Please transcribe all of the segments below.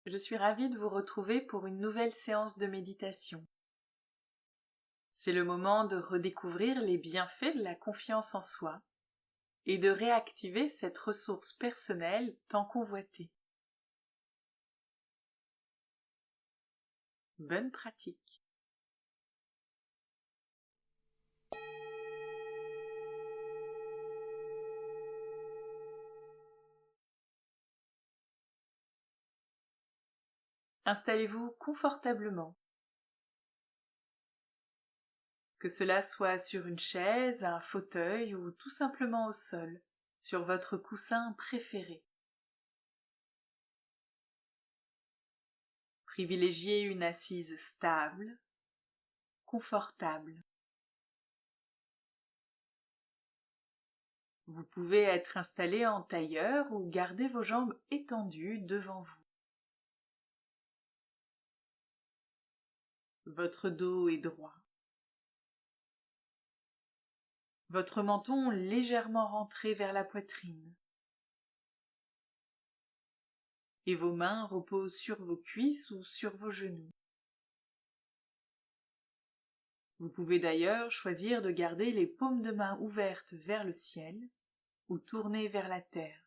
Je suis ravie de vous retrouver pour une nouvelle séance de méditation. C'est le moment de redécouvrir les bienfaits de la confiance en soi et de réactiver cette ressource personnelle tant convoitée. Bonne pratique. Installez-vous confortablement. Que cela soit sur une chaise, un fauteuil ou tout simplement au sol, sur votre coussin préféré. Privilégiez une assise stable, confortable. Vous pouvez être installé en tailleur ou garder vos jambes étendues devant vous. Votre dos est droit. Votre menton légèrement rentré vers la poitrine. Et vos mains reposent sur vos cuisses ou sur vos genoux. Vous pouvez d'ailleurs choisir de garder les paumes de main ouvertes vers le ciel ou tournées vers la terre.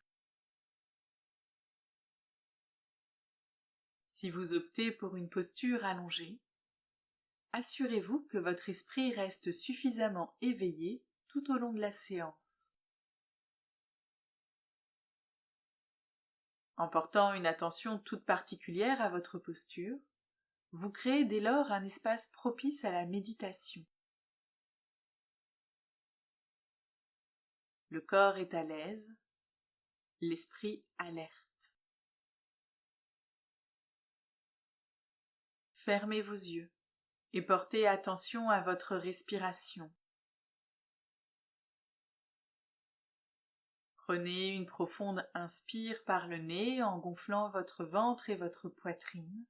Si vous optez pour une posture allongée, assurez-vous que votre esprit reste suffisamment éveillé tout au long de la séance. En portant une attention toute particulière à votre posture, vous créez dès lors un espace propice à la méditation. Le corps est à l'aise, l'esprit alerte. Fermez vos yeux et portez attention à votre respiration. Prenez une profonde inspire par le nez en gonflant votre ventre et votre poitrine.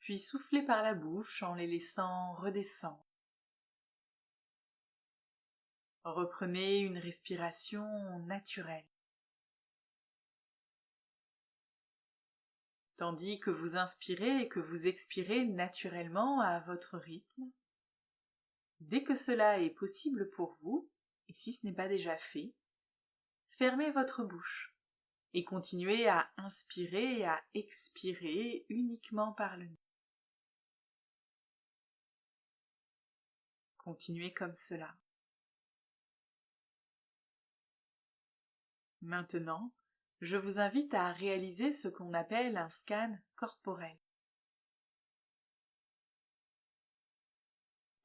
Puis soufflez par la bouche en les laissant redescendre. Reprenez une respiration naturelle. Tandis que vous inspirez et que vous expirez naturellement à votre rythme. Dès que cela est possible pour vous, et si ce n'est pas déjà fait, fermez votre bouche et continuez à inspirer et à expirer uniquement par le nez. Continuez comme cela. Maintenant, je vous invite à réaliser ce qu'on appelle un scan corporel.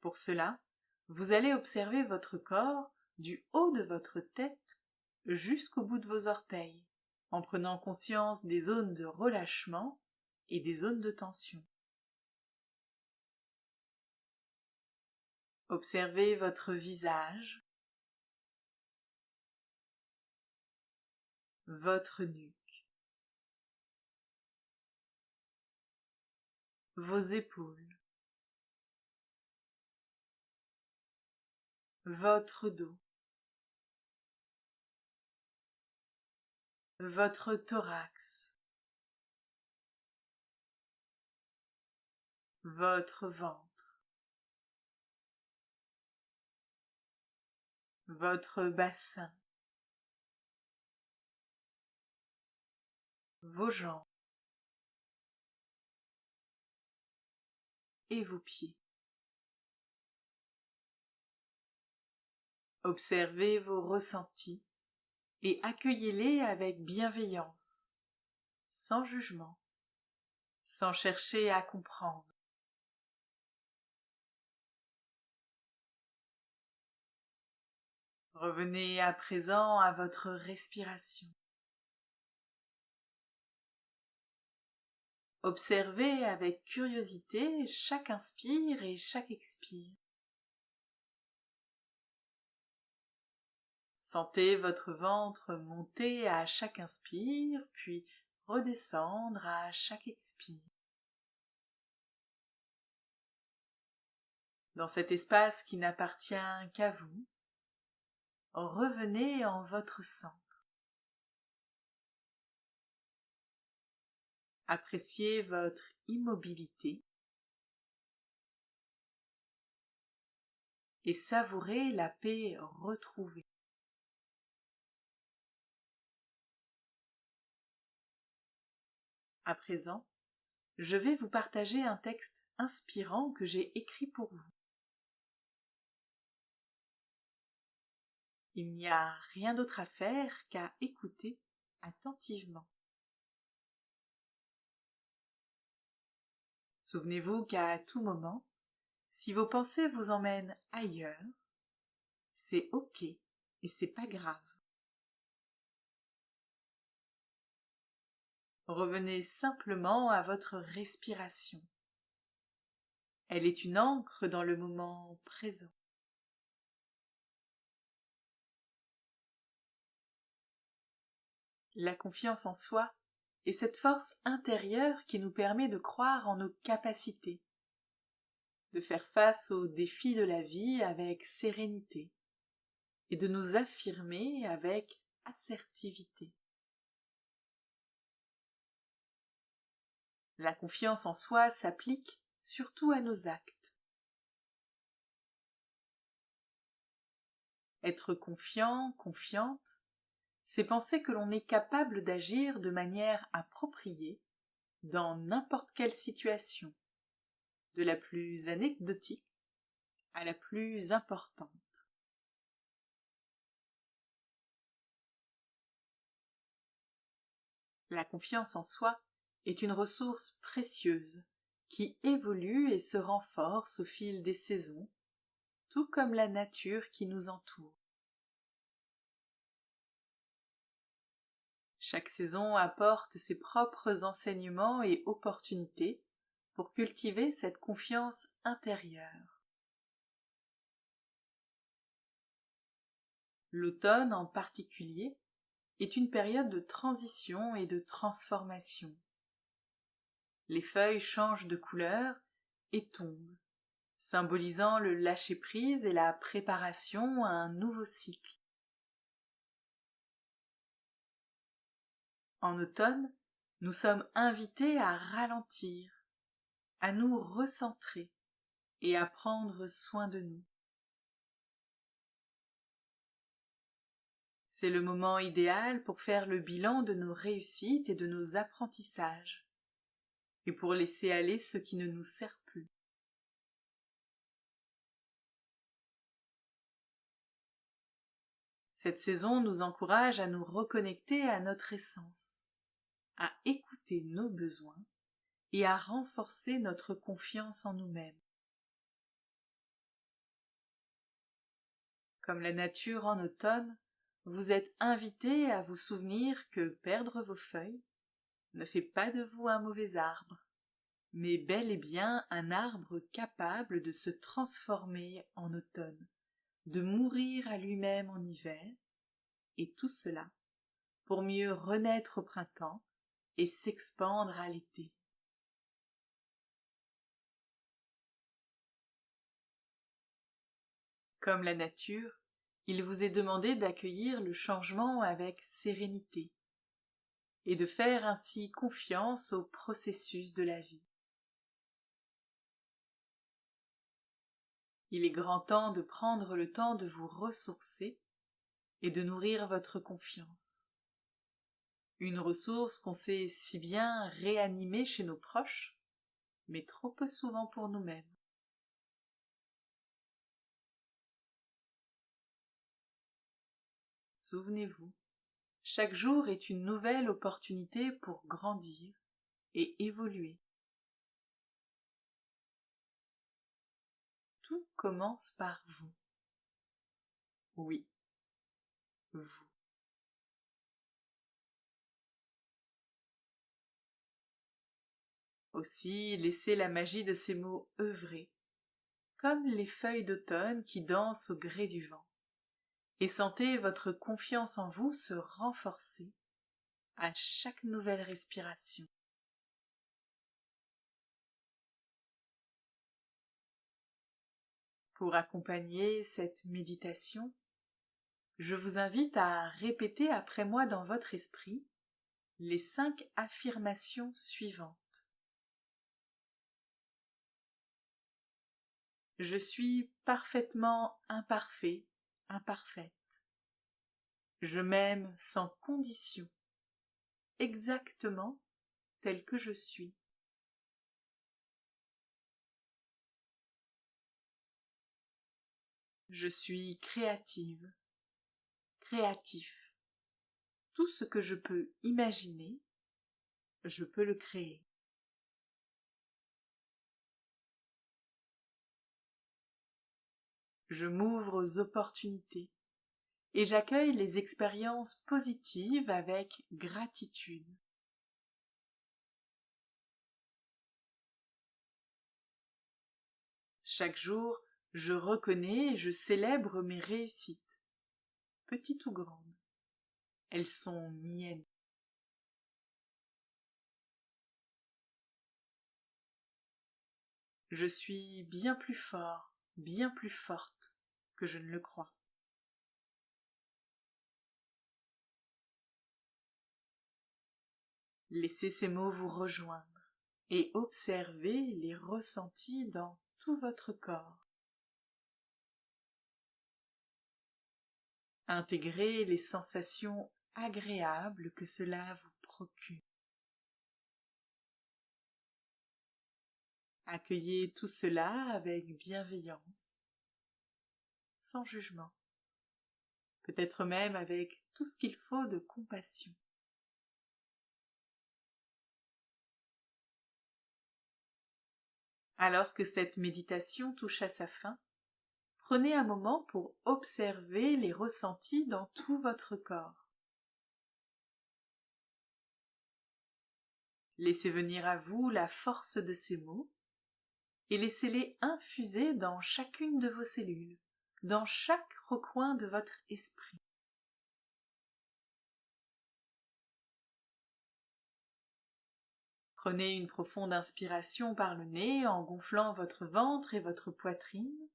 Pour cela, vous allez observer votre corps du haut de votre tête jusqu'au bout de vos orteils, en prenant conscience des zones de relâchement et des zones de tension. Observez votre visage, votre nuque, vos épaules, votre dos, votre thorax, votre ventre, votre bassin, vos jambes et vos pieds. Observez vos ressentis et accueillez-les avec bienveillance, sans jugement, sans chercher à comprendre. Revenez à présent à votre respiration. Observez avec curiosité chaque inspire et chaque expire. Sentez votre ventre monter à chaque inspire, puis redescendre à chaque expire. Dans cet espace qui n'appartient qu'à vous, revenez en votre centre. Appréciez votre immobilité et savourez la paix retrouvée. À présent, je vais vous partager un texte inspirant que j'ai écrit pour vous. Il n'y a rien d'autre à faire qu'à écouter attentivement. Souvenez-vous qu'à tout moment, si vos pensées vous emmènent ailleurs, c'est ok et c'est pas grave. Revenez simplement à votre respiration. Elle est une ancre dans le moment présent. La confiance en soi est cette force intérieure qui nous permet de croire en nos capacités, de faire face aux défis de la vie avec sérénité et de nous affirmer avec assertivité. La confiance en soi s'applique surtout à nos actes. Être confiant, confiante, c'est penser que l'on est capable d'agir de manière appropriée dans n'importe quelle situation, de la plus anecdotique à la plus importante. La confiance en soi est une ressource précieuse qui évolue et se renforce au fil des saisons, tout comme la nature qui nous entoure. Chaque saison apporte ses propres enseignements et opportunités pour cultiver cette confiance intérieure. L'automne en particulier est une période de transition et de transformation. Les feuilles changent de couleur et tombent, symbolisant le lâcher-prise et la préparation à un nouveau cycle. En automne, nous sommes invités à ralentir, à nous recentrer et à prendre soin de nous. C'est le moment idéal pour faire le bilan de nos réussites et de nos apprentissages, et pour laisser aller ce qui ne nous sert plus. Cette saison nous encourage à nous reconnecter à notre essence, à écouter nos besoins et à renforcer notre confiance en nous-mêmes. Comme la nature en automne, vous êtes invités à vous souvenir que perdre vos feuilles ne fait pas de vous un mauvais arbre, mais bel et bien un arbre capable de se transformer en automne, de mourir à lui-même en hiver, et tout cela pour mieux renaître au printemps et s'expandre à l'été. Comme la nature, il vous est demandé d'accueillir le changement avec sérénité et de faire ainsi confiance au processus de la vie. Il est grand temps de prendre le temps de vous ressourcer et de nourrir votre confiance. Une ressource qu'on sait si bien réanimer chez nos proches, mais trop peu souvent pour nous-mêmes. Souvenez-vous, chaque jour est une nouvelle opportunité pour grandir et évoluer. Tout commence par vous. Oui, vous. Aussi, laissez la magie de ces mots œuvrer, comme les feuilles d'automne qui dansent au gré du vent, et sentez votre confiance en vous se renforcer à chaque nouvelle respiration. Pour accompagner cette méditation, je vous invite à répéter après moi dans votre esprit les 5 affirmations suivantes. Je suis parfaitement imparfait, imparfaite. Je m'aime sans condition, exactement tel que je suis. Je suis créative, créatif. Tout ce que je peux imaginer, je peux le créer. Je m'ouvre aux opportunités et j'accueille les expériences positives avec gratitude. Chaque jour, je reconnais et je célèbre mes réussites, petites ou grandes. Elles sont miennes. Je suis bien plus fort, bien plus forte que je ne le crois. Laissez ces mots vous rejoindre et observez les ressentis dans tout votre corps. Intégrez les sensations agréables que cela vous procure. Accueillez tout cela avec bienveillance, sans jugement, peut-être même avec tout ce qu'il faut de compassion. Alors que cette méditation touche à sa fin, prenez un moment pour observer les ressentis dans tout votre corps. Laissez venir à vous la force de ces mots et laissez-les infuser dans chacune de vos cellules, dans chaque recoin de votre esprit. Prenez une profonde inspiration par le nez en gonflant votre ventre et votre poitrine,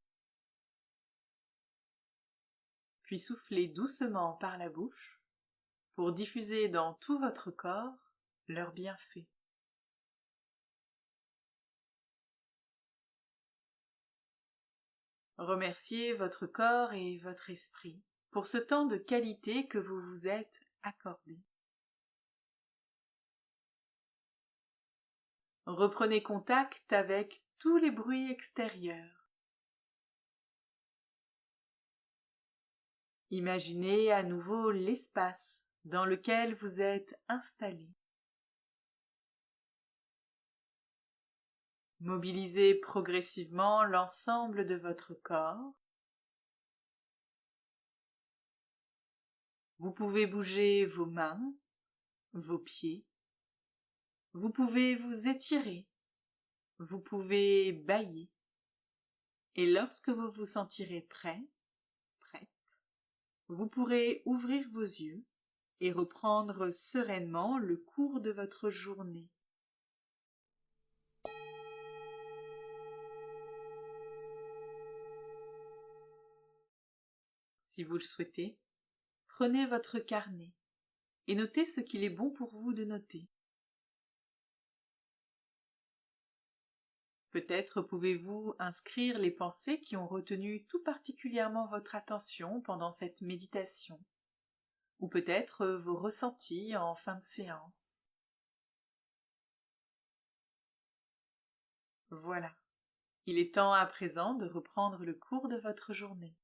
puis soufflez doucement par la bouche pour diffuser dans tout votre corps leurs bienfaits. Remerciez votre corps et votre esprit pour ce temps de qualité que vous vous êtes accordé. Reprenez contact avec tous les bruits extérieurs. Imaginez à nouveau l'espace dans lequel vous êtes installé. Mobilisez progressivement l'ensemble de votre corps. Vous pouvez bouger vos mains, vos pieds. Vous pouvez vous étirer. Vous pouvez bâiller. Et lorsque vous vous sentirez prêt, prête, vous pourrez ouvrir vos yeux et reprendre sereinement le cours de votre journée. Si vous le souhaitez, prenez votre carnet et notez ce qu'il est bon pour vous de noter. Peut-être pouvez-vous inscrire les pensées qui ont retenu tout particulièrement votre attention pendant cette méditation, ou peut-être vos ressentis en fin de séance. Voilà, il est temps à présent de reprendre le cours de votre journée.